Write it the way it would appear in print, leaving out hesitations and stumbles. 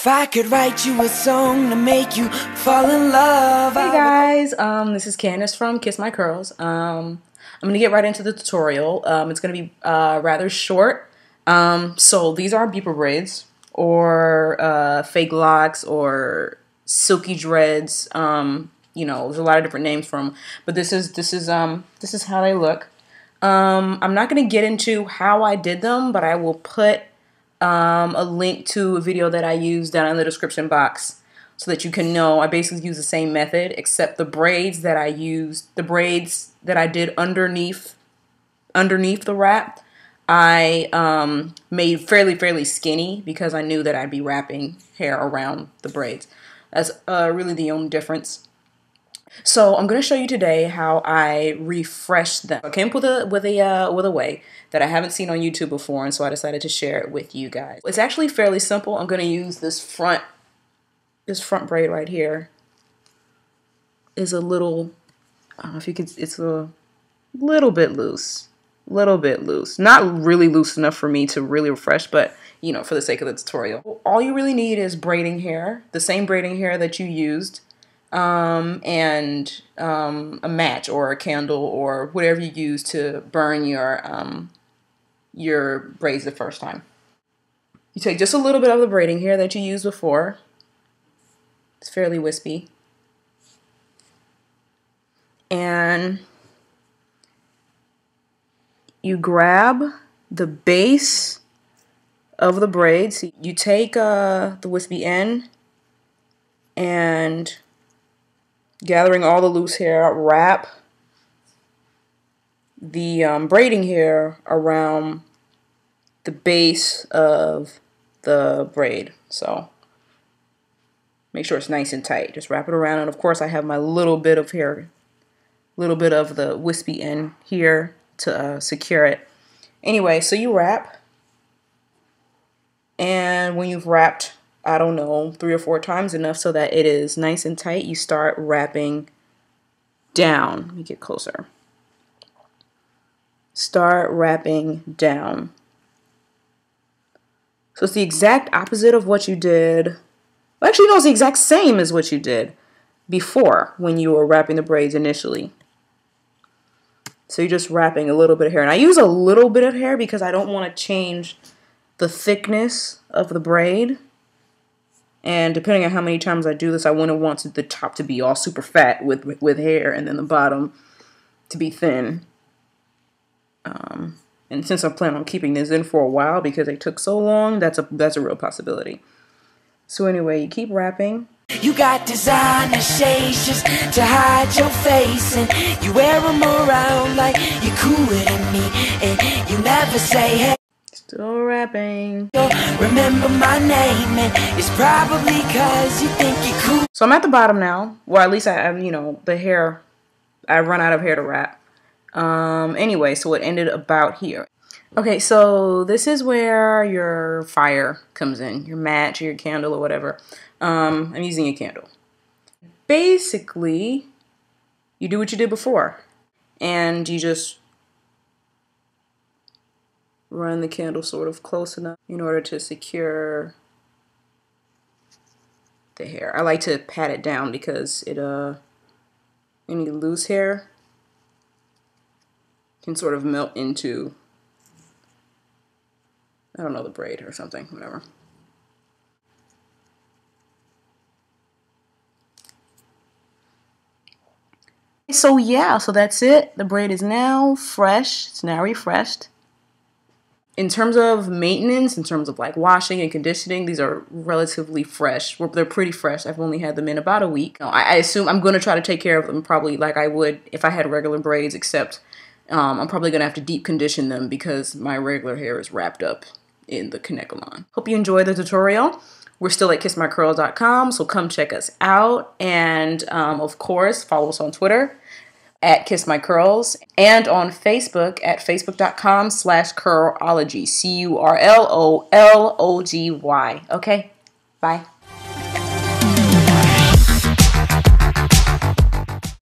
If I could write you a song to make you fall in love. Hey guys, this is Candace from Kiss My Curls. I'm gonna get right into the tutorial. It's gonna be rather short. So these are beeper braids or fake locks or silky dreads. You know, there's a lot of different names for them, but this is how they look. I'm not gonna get into how I did them, but I will put a link to a video that I used down in the description box so that you can know. I basically use the same method, except the braids that I used, the braids that I did underneath the wrap, I made fairly skinny because I knew that I'd be wrapping hair around the braids. That's really the only difference. So I'm going to show you today how I refresh them. I came up with a way that I haven't seen on YouTube before, and so I decided to share it with you guys. It's actually fairly simple. I'm going to use this front braid right here. Is a little, I don't know if you can, it's a little bit loose. Not really loose enough for me to really refresh, but you know, for the sake of the tutorial. All you really need is braiding hair, the same braiding hair that you used. And a match or a candle or whatever you use to burn your braids the first time. You take just a little bit of the braiding hair that you used before. It's fairly wispy. And you grab the base of the braids. You take the wispy end and gathering all the loose hair, wrap the braiding hair around the base of the braid. So make sure it's nice and tight. Just wrap it around, and of course I have my little bit of hair, little bit of the wispy end here to secure it. Anyway, so you wrap, and when you've wrapped, I don't know, 3 or 4 times, enough so that it is nice and tight, you start wrapping down. Let me get closer. Start wrapping down. So it's the exact opposite of what you did. Well, actually, no, it's the exact same as what you did before when you were wrapping the braids initially. So you're just wrapping a little bit of hair. And I use a little bit of hair because I don't want to change the thickness of the braid. And depending on how many times I do this, I wouldn't want the top to be all super fat with hair, and then the bottom to be thin. And since I plan on keeping this in for a while because they took so long, that's a real possibility. So anyway, you keep wrapping. You got designer shades just to hide your face, and you wear them around like you're cooler than me, and you never say hey. Still wrapping. Remember my name, and it's probably cause you think you're cool. So I'm at the bottom now. Well, at least I'm, you know, the hair, I run out of hair to wrap. Anyway, so it ended about here. Okay, so this is where your fire comes in, your match or your candle or whatever. I'm using a candle. Basically, you do what you did before, and you just run the candle sort of close enough in order to secure the hair. I like to pat it down because it any loose hair can sort of melt into, I don't know, the braid or something, whatever. So yeah, so that's it. The braid is now fresh. It's now refreshed. In terms of maintenance, in terms of like washing and conditioning, these are relatively fresh. They're pretty fresh. I've only had them in about a week. I assume I'm going to try to take care of them probably like I would if I had regular braids, except I'm probably going to have to deep condition them because my regular hair is wrapped up in the Kanekalon. Hope you enjoyed the tutorial. We're still at kissmycurls.com, so come check us out. And of course, follow us on Twitter at Kiss My Curls, and on Facebook at facebook.com/curlology, CURLOLOGY. Okay, bye.